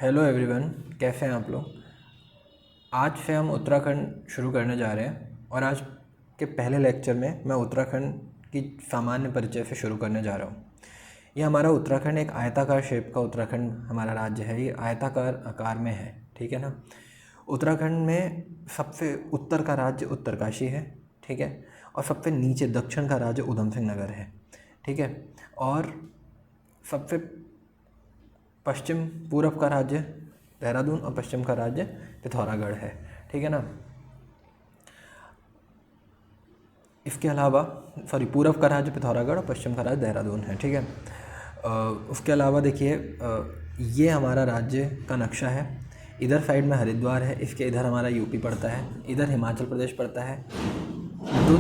Hello everyone, कैसे हैं आप लोग। आज से हम उत्तराखंड शुरू करने जा रहे हैं और आज के पहले लेक्चर में मैं उत्तराखंड की सामान्य परिचय से शुरू करने जा रहा हूँ। ये हमारा उत्तराखंड एक आयताकार शेप का उत्तराखंड हमारा राज्य है। ये आयताकार आकार में है, ठीक है ना। उत्तराखंड में सबसे उत्तर का राज्य उत्तरकाशी है, ठीक है, और सबसे नीचे दक्षिण का राज्य ऊधम सिंह नगर है, ठीक है, और सबसे पश्चिम पूरब का राज्य देहरादून और पश्चिम का राज्य पिथौरागढ़ है, ठीक है ना। इसके अलावा पूरब का राज्य पिथौरागढ़ और पश्चिम का राज्य देहरादून है, ठीक है। उसके अलावा देखिए, ये हमारा राज्य का नक्शा है। इधर साइड में हरिद्वार है, इसके इधर हमारा यूपी पड़ता है, इधर हिमाचल प्रदेश पड़ता है। तो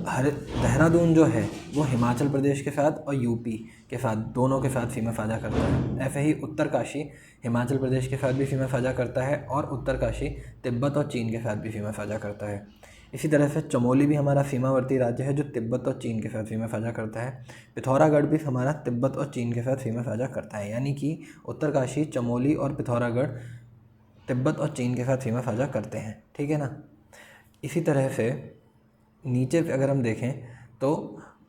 देहरादून जो है वो हिमाचल प्रदेश के साथ और यूपी के साथ दोनों के साथ सीमा साझा करता है। ऐसे ही उत्तरकाशी हिमाचल प्रदेश के साथ भी सीमा साझा करता है और उत्तरकाशी तिब्बत और चीन के साथ भी सीमा साझा करता है। इसी तरह से चमोली भी हमारा सीमावर्ती राज्य है जो तिब्बत और चीन के साथ सीमा साझा करता है। पिथौरागढ़ भी हमारा तिब्बत और चीन के साथ सीमा साझा करता है, यानी कि उत्तरकाशी, चमोली और पिथौरागढ़ तिब्बत और चीन के साथ सीमा साझा करते हैं, ठीक है ना। इसी तरह से नीचे अगर हम देखें तो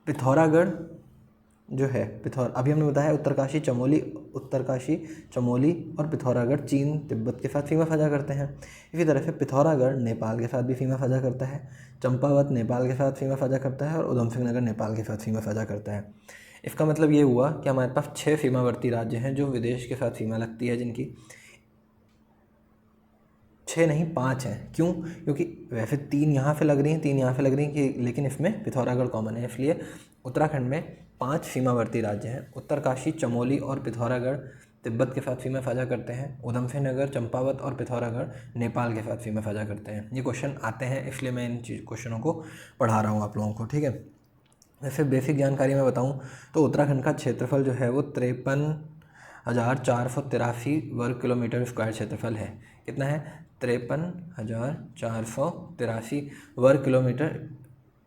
पिथौरागढ़ जो है अभी हमने बताया उत्तरकाशी चमोली और पिथौरागढ़ चीन तिब्बत के साथ सीमा साझा करते हैं। इसी तरह से पिथौरागढ़ नेपाल के साथ भी सीमा साझा करता है, चंपावत नेपाल के साथ सीमा साझा करता है और ऊधम सिंह नगर नेपाल के साथ सीमा साझा करता है। इसका मतलब ये हुआ कि हमारे पास 6 सीमावर्ती राज्य हैं जो विदेश के साथ सीमा लगती है, जिनकी 6 नहीं 5 हैं। क्यों? क्योंकि वैसे 3 यहाँ से लग रही हैं, 3 यहाँ से लग रही हैं, लेकिन इसमें पिथौरागढ़ कॉमन है, इसलिए उत्तराखंड में 5 सीमावर्ती राज्य हैं। उत्तरकाशी, चमोली और पिथौरागढ़ तिब्बत के साथ सीमा साझा करते हैं। ऊधम सिंह नगर, चंपावत और पिथौरागढ़ नेपाल के साथ सीमा साझा करते हैं। ये क्वेश्चन आते हैं, इसलिए मैं इन क्वेश्चनों को पढ़ा रहा हूँ आप लोगों को, ठीक है। वैसे बेसिक जानकारी मैं बताऊँ तो उत्तराखंड का क्षेत्रफल जो है वो 53,483 वर्ग किलोमीटर स्क्वायर क्षेत्रफल है। कितना है? 53,483 वर्ग किलोमीटर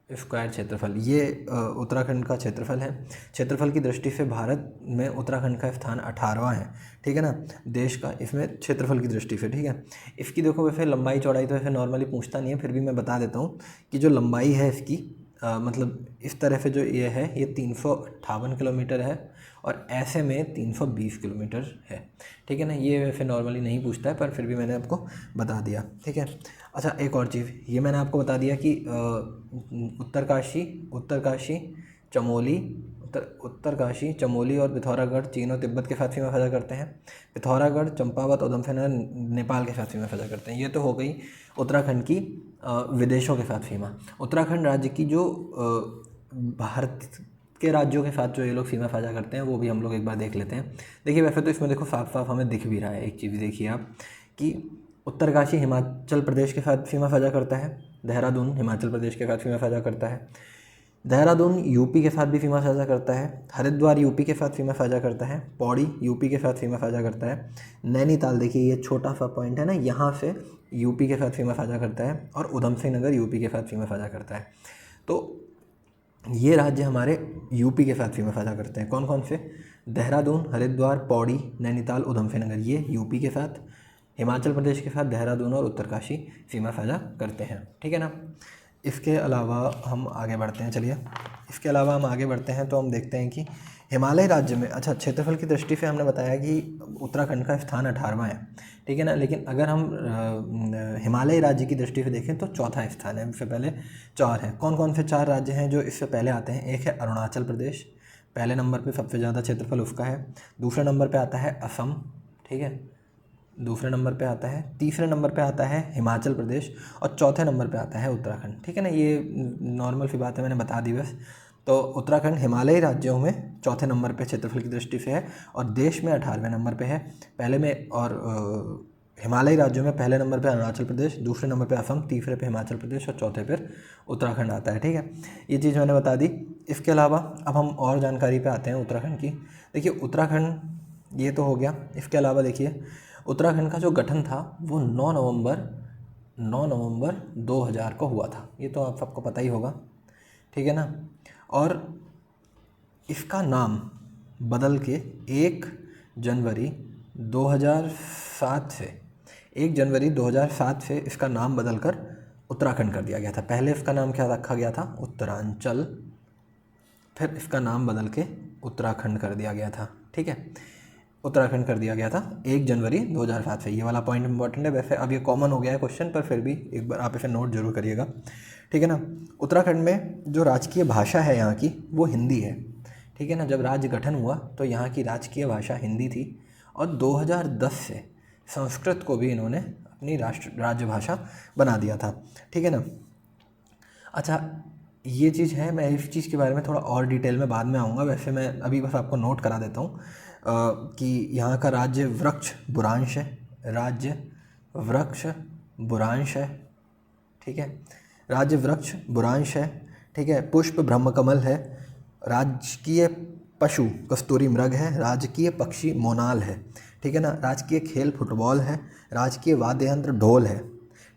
स्क्वायर क्षेत्रफल, ये उत्तराखंड का क्षेत्रफल है। क्षेत्रफल की दृष्टि से भारत में उत्तराखंड का स्थान 18वां है, ठीक है ना, देश का, इसमें क्षेत्रफल की दृष्टि से, ठीक है। इसकी देखो वैसे लंबाई चौड़ाई तो वैसे नॉर्मली पूछता नहीं है, फिर भी मैं बता देता हूँ कि जो लंबाई है इसकी मतलब इस तरह से जो ये है ये 358 किलोमीटर है और ऐसे में 320 किलोमीटर है, ठीक है ना। ये वैसे नॉर्मली नहीं पूछता है पर फिर भी मैंने आपको बता दिया, ठीक है। अच्छा, एक और चीज़ ये मैंने आपको बता दिया कि उत्तरकाशी चमोली और पिथौरागढ़ चीन और तिब्बत के साथ सीमा साझा करते हैं। पिथौरागढ़, चंपावत, ऊधम सिंह नगर नेपाल के साथ सीमा साझा करते हैं। ये तो हो गई उत्तराखंड की विदेशों के साथ सीमा। उत्तराखंड राज्य की जो भारत के राज्यों के साथ जो ये लोग सीमा साझा करते हैं वो भी हम लोग एक बार देख लेते हैं। देखिए वैसे तो इसमें देखो साफ साफ हमें दिख भी रहा है, एक चीज़ देखिए आप कि उत्तरकाशी हिमाचल प्रदेश के साथ सीमा साझा करता है, देहरादून हिमाचल प्रदेश के साथ सीमा साझा करता है, देहरादून यूपी के साथ भी सीमा साझा करता है, हरिद्वार यूपी के साथ सीमा साझा करता है, पौड़ी यूपी के साथ सीमा साझा करता है, नैनीताल देखिए ये छोटा सा पॉइंट है ना, यहाँ से यूपी के साथ सीमा साझा करता है और ऊधम सिंह नगर यूपी के साथ सीमा साझा करता है। तो ये राज्य हमारे यूपी के साथ सीमा साझा करते हैं। कौन कौन से? देहरादून, हरिद्वार, पौड़ी, नैनीताल, ऊधम सिंह नगर, ये यूपी के साथ। हिमाचल प्रदेश के साथ देहरादून और उत्तरकाशी सीमा साझा करते हैं, ठीक है ना। इसके अलावा हम आगे बढ़ते हैं, चलिए इसके अलावा हम आगे बढ़ते हैं तो हम देखते हैं कि हिमालय राज्य में, अच्छा क्षेत्रफल की दृष्टि से हमने बताया कि उत्तराखंड का स्थान 18वां है, ठीक है ना, लेकिन अगर हम हिमालय राज्य की दृष्टि से देखें तो चौथा स्थान है। इससे पहले 4 हैं। कौन कौन से 4 राज्य हैं जो इससे पहले आते हैं? एक है अरुणाचल प्रदेश, पहले नंबर पर, सबसे ज़्यादा क्षेत्रफल उसका है। दूसरे नंबर पर आता है असम, ठीक है, दूसरे नंबर पे आता है। तीसरे नंबर पे आता है हिमाचल प्रदेश और चौथे नंबर पे आता है उत्तराखंड, ठीक है ना। ये नॉर्मल सी बात है, मैंने बता दी बस। तो उत्तराखंड हिमालयी राज्यों में चौथे नंबर पे क्षेत्रफल की दृष्टि से है और देश में 18वें नंबर पे है। पहले में और हिमालयी राज्यों में पहले नंबर पे अरुणाचल प्रदेश, दूसरे नंबर पे असम, तीसरे पे हिमाचल प्रदेश और चौथे पे उत्तराखंड आता है, ठीक है। ये चीज़ मैंने बता दी। इसके अलावा अब हम और जानकारी पे आते हैं उत्तराखंड की। देखिए उत्तराखंड ये तो हो गया। इसके अलावा देखिए उत्तराखंड का जो गठन था वो 9 नवंबर 2000 को हुआ था। ये तो आप सबको पता ही होगा, ठीक है ना। और इसका नाम बदल के 1 जनवरी 2000 2007 से 1 जनवरी 2007 से इसका नाम बदलकर उत्तराखंड कर दिया गया था। पहले इसका नाम क्या रखा गया था? उत्तरांचल, फिर इसका नाम बदल के उत्तराखंड कर दिया गया था। ठीक है, उत्तराखंड कर दिया गया था 1 जनवरी 2007 से। ये वाला पॉइंट इंपॉर्टेंट है। वैसे अब ये कॉमन हो गया है क्वेश्चन, पर फिर भी एक बार आप इसे नोट जरूर करिएगा। ठीक है ना। उत्तराखंड में जो राजकीय भाषा है यहाँ की वो हिंदी है। ठीक है ना। जब राज्य गठन हुआ तो यहाँ की राजकीय भाषा हिंदी थी, और 2010 से संस्कृत को भी इन्होंने अपनी राज्य भाषा बना दिया था। ठीक है ना। अच्छा, ये चीज़ है, मैं इस चीज़ के बारे में थोड़ा और डिटेल में बाद में आऊँगा। वैसे मैं अभी बस आपको नोट करा देता हूँ कि यहाँ का राज्य वृक्ष बुरांश है, राज्य वृक्ष बुरांश है। ठीक है, राज्य वृक्ष बुरांश है। ठीक है, पुष्प ब्रह्मकमल है, राजकीय पशु कस्तूरी मृग है, राजकीय पक्षी मोनाल है। ठीक है ना। राजकीय खेल फुटबॉल है, राजकीय वाद्य यंत्र ढोल है।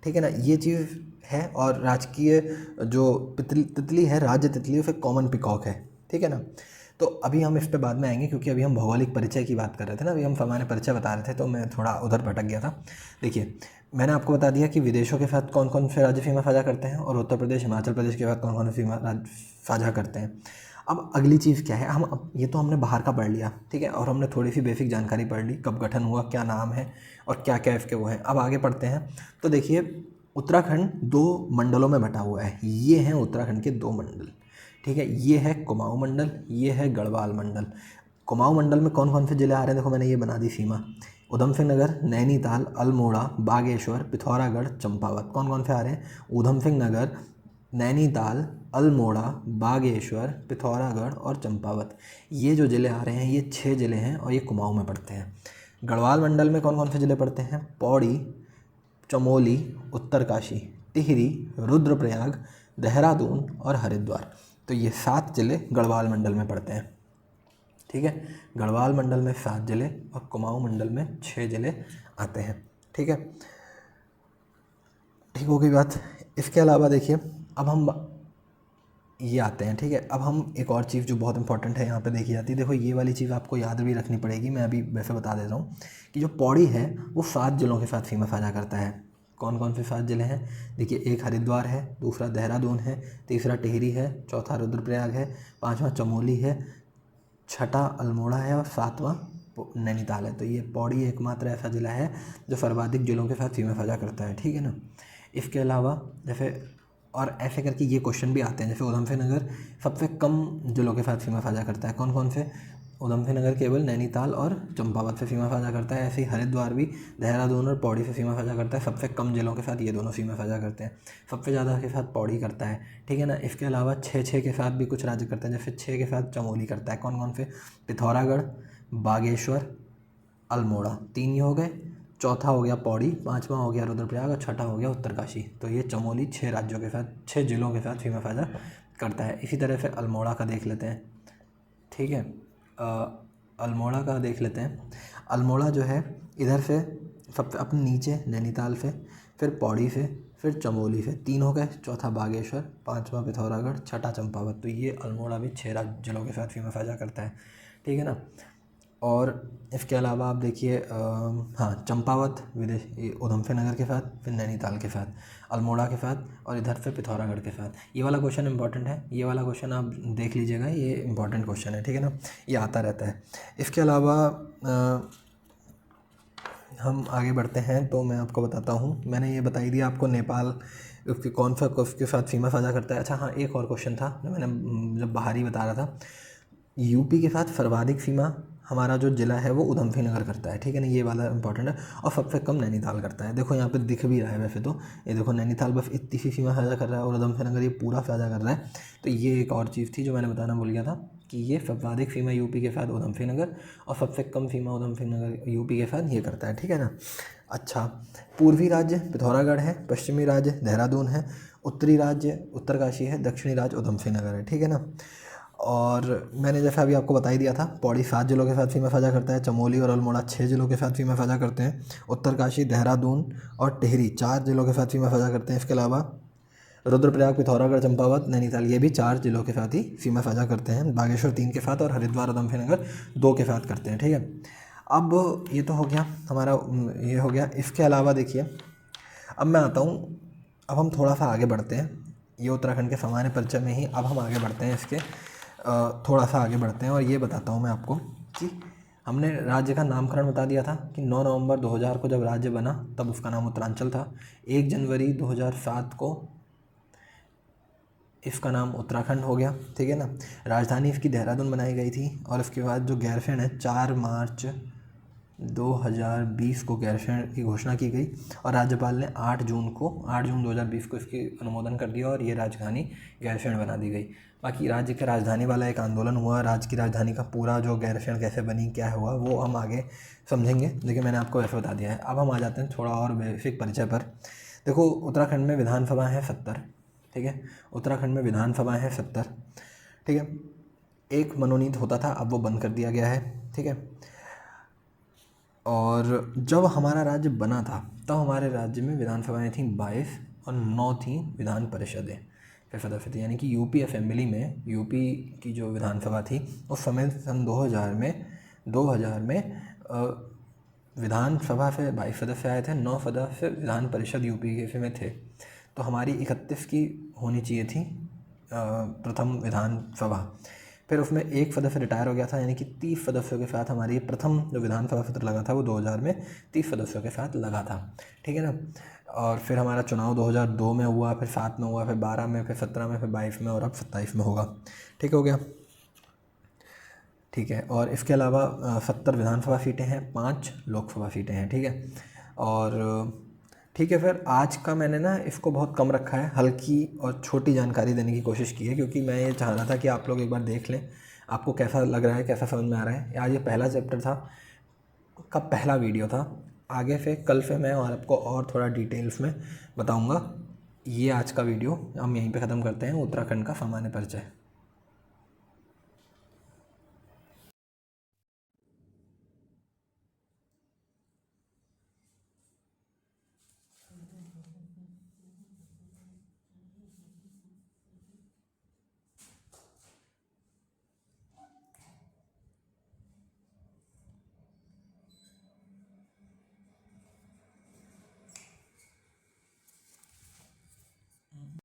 ठीक है ना, ये चीज़ है। और राजकीय जो तितली है, राज्य तितली, फिर कॉमन पिकॉक है। ठीक है ना। तो अभी हम इस पे बाद में आएंगे, क्योंकि अभी हम भौगोलिक परिचय की बात कर रहे थे ना, अभी हम सामान्य परिचय बता रहे थे, तो मैं थोड़ा उधर भटक गया था। देखिए, मैंने आपको बता दिया कि विदेशों के साथ कौन कौन से राज्य सीमा साझा करते हैं, और उत्तर प्रदेश हिमाचल प्रदेश के साथ कौन कौन से सीमा साझा करते हैं। अब अगली चीज़ क्या है, ये तो हमने बाहर का पढ़ लिया। ठीक है, और हमने थोड़ी सी बेसिक जानकारी पढ़ ली, कब गठन हुआ, क्या नाम है, और क्या क्या इसके वो है। अब आगे पढ़ते हैं। तो देखिए, उत्तराखंड 2 मंडलों में बटा हुआ है। ये हैं उत्तराखंड के 2 मंडल। ठीक है, ये है कुमाऊं मंडल, ये है गढ़वाल मंडल। कुमाऊं मंडल में कौन कौन से जिले आ रहे हैं, देखो मैंने ये बना दी सीमा। ऊधम सिंह नगर, नैनीताल, अल्मोड़ा, बागेश्वर, पिथौरागढ़, चंपावत। कौन कौन से आ रहे हैं? ऊधम सिंह नगर, नैनीताल, अल्मोड़ा, बागेश्वर, पिथौरागढ़ और चंपावत। ये जो ज़िले आ रहे हैं, ये 6 ज़िले हैं, और ये कुमाऊं में पड़ते हैं। गढ़वाल मंडल में कौन कौन से ज़िले पड़ते हैं? पौड़ी, चमोली, उत्तरकाशी, टिहरी, रुद्रप्रयाग, देहरादून और हरिद्वार। तो ये 7 ज़िले गढ़वाल मंडल में पड़ते हैं। ठीक है, गढ़वाल मंडल में 7 ज़िले और कुमाऊं मंडल में 6 ज़िले आते हैं। ठीक है, ठीक हो गई बात। इसके अलावा देखिए, अब हम ये आते हैं। ठीक है, अब हम एक और चीज़ जो बहुत इंपॉर्टेंट है यहाँ पे देखी जाती है। देखो, ये वाली चीज़ आपको याद भी रखनी पड़ेगी। मैं अभी वैसे बता देता हूँ कि जो पौड़ी है वो 7 ज़िलों के साथ सीमा साझा करता है। कौन कौन से 7 ज़िले हैं? देखिए, एक हरिद्वार है, दूसरा देहरादून है, तीसरा टिहरी है, चौथा रुद्रप्रयाग है, 5वां चमोली है, 6ठा अल्मोड़ा है, और 7वां नैनीताल है। तो ये पौड़ी एकमात्र ऐसा ज़िला है जो सर्वाधिक ज़िलों के साथ सीमा साझा करता है। ठीक है ना। इसके अलावा जैसे और ऐसे करके ये क्वेश्चन भी आते हैं। जैसे ऊधम सिंह नगर सबसे कम ज़िलों के साथ सीमा साझा करता है। कौन कौन से? ऊधम सिंह नगर केवल नैनीताल और चंपावत से सीमा साझा करता है। ऐसे ही हरिद्वार भी देहरादून और पौड़ी से सीमा साझा करता है। सबसे कम ज़िलों के साथ ये दोनों सीमा साझा करते हैं। सबसे ज़्यादा के साथ पौड़ी करता है। ठीक है ना। इसके अलावा 6 के साथ भी कुछ राज्य करते हैं। जैसे 6 के साथ चमोली करता है। कौन कौन से? पिथौरागढ़, बागेश्वर, अल्मोड़ा, 3 ये हो गए। चौथा हो गया पौड़ी, 5वां हो गया रुद्रप्रयाग और 6ठा हो गया उत्तरकाशी। तो ये चमोली 6 राज्यों के साथ, 6 ज़िलों के साथ सीमा साझा करता है। इसी तरह से अल्मोड़ा का देख लेते हैं। ठीक है, अल्मोड़ा का देख लेते हैं। अल्मोड़ा जो है इधर से सबसे अपने नीचे नैनीताल से, फिर पौड़ी से, फिर चमोली से, 3 हो गए। चौथा बागेश्वर, 5वां पिथौरागढ़, 6ठा चंपावत। तो ये अल्मोड़ा भी 6 जिलों के साथ सीमा साझा करता है। ठीक है ना। और इसके अलावा आप देखिए, हाँ, चंपावत विदेश ऊधम सिंह नगर के साथ, फिर नैनीताल के साथ, अल्मोड़ा के साथ, और इधर से पिथौरागढ़ के साथ। ये वाला क्वेश्चन इंपॉर्टेंट है। ये वाला क्वेश्चन आप देख लीजिएगा, ये इंपॉर्टेंट क्वेश्चन है। ठीक है ना, ये आता रहता है। इसके अलावा हम आगे बढ़ते हैं तो मैं आपको बताता हूँ। मैंने ये बता ही दिया आपको नेपाल उसके कौन सा उसके साथ सीमा साझा करता है। अच्छा हाँ, एक और क्वेश्चन था जो मैंने जब बाहरी बता रहा था। यूपी के साथ सर्वाधिक सीमा हमारा जो ज़िला है वो ऊधम सिंह नगर करता है। ठीक है ना, ये वाला इंपॉर्टेंट है। और सबसे कम नैनीताल करता है। देखो यहाँ पे दिख भी रहा है वैसे तो, ये देखो नैनीताल बस इतनी सी सीमा साझा कर रहा है और ऊधम सिंह नगर ये पूरा साझा कर रहा है। तो ये एक और चीज़ थी जो मैंने बताना भूल गया था कि ये सर्वाधिक सीमा यूपी के साथ ऊधम सिंह नगर, और सबसे कम सीमा ऊधम सिंह नगर यूपी के साथ ये करता है। ठीक है ना। अच्छा, पूर्वी राज्य पिथौरागढ़ है, पश्चिमी राज्य देहरादून है, उत्तरी राज्य उत्तरकाशी है, दक्षिणी राज्य ऊधम सिंह नगर है। ठीक है ना। और मैंने जैसा अभी आपको बता ही दिया था, पौड़ी 7 जिलों के साथ सीमा साझा करता है, चमोली और अल्मोड़ा 6 जिलों के साथ सीमा साझा करते हैं, उत्तरकाशी, देहरादून और टिहरी 4 जिलों के साथ सीमा साझा करते हैं। इसके अलावा रुद्रप्रयाग, पिथौरागढ़, चंपावत, नैनीताल ये भी 4 जिलों के साथ ही सीमा साझा करते हैं। बागेश्वर 3 के साथ और हरिद्वार ऊधम सिंह नगर 2 के साथ करते हैं। ठीक है। अब ये तो हो गया हमारा, ये हो गया। इसके अलावा देखिए, अब मैं आता हूँ, अब हम थोड़ा सा आगे बढ़ते हैं, ये उत्तराखंड के सामान्य परिचय में ही अब हम आगे बढ़ते हैं इसके, थोड़ा सा आगे बढ़ते हैं और ये बताता हूँ मैं आपको कि हमने राज्य का नामकरण बता दिया था कि 9 नवंबर 2000 को जब राज्य बना तब उसका नाम उत्तरांचल था। 1 जनवरी 2007 को इसका नाम उत्तराखंड हो गया, ठीक है ना। राजधानी इसकी देहरादून बनाई गई थी और उसके बाद जो गैरसैंण है 4 मार्च 2020 को गैरसैंण की घोषणा की गई और राज्यपाल ने 8 जून 2020 को इसकी अनुमोदन कर दिया और ये राजधानी गैरसैंण बना दी गई। बाकी राज्य की राजधानी वाला एक आंदोलन हुआ, राज्य की राजधानी का पूरा जो गैरसैंण कैसे बनी, क्या हुआ, वो हम आगे समझेंगे, लेकिन मैंने आपको ऐसे बता दिया है। अब हम आ जाते हैं थोड़ा और बेसिक परिचय पर। देखो, उत्तराखंड में विधानसभा है 70, ठीक है। उत्तराखंड में विधानसभा है 70, ठीक है। एक मनोनीत होता था, अब वो बंद कर दिया गया है, ठीक है। और जब हमारा राज्य बना था तब हमारे राज्य में विधानसभाएं थीं 22 और 9 थीं विधान परिषदें फिर सदस्य थे, यानी कि यूपी असेंबली में, यूपी की जो विधानसभा थी उस समय सन 2000 में विधानसभा से 22 सदस्य आए थे, 9 सदस्य विधान परिषद यूपी के में थे। तो हमारी 31 की होनी चाहिए थी प्रथम विधानसभा। फिर उसमें एक सदस्य रिटायर हो गया था, यानी कि 30 सदस्यों के साथ हमारी प्रथम जो विधानसभा सत्र लगा था वो 2000 में 30 सदस्यों के साथ लगा था, ठीक है ना। और फिर हमारा चुनाव 2002 में हुआ, फिर 7 में हुआ, फिर 12 में, फिर 17 में, फिर 22 में और अब 27 में होगा, ठीक हो गया, ठीक है। और इसके अलावा 70 विधानसभा सीटें हैं, 5 लोकसभा सीटें हैं, ठीक है। और ठीक है, फिर आज का मैंने ना इसको बहुत कम रखा है, हल्की और छोटी जानकारी देने की कोशिश की है, क्योंकि मैं ये चाह रहा था कि आप लोग एक बार देख लें आपको कैसा लग रहा है, कैसा समझ में आ रहा है। आज ये पहला चैप्टर था का पहला वीडियो था, आगे से कल से मैं और आपको और थोड़ा डिटेल्स में बताऊँगा। ये आज का वीडियो हम यहीं पे ख़त्म करते हैं, उत्तराखंड का सामान्य परिचय।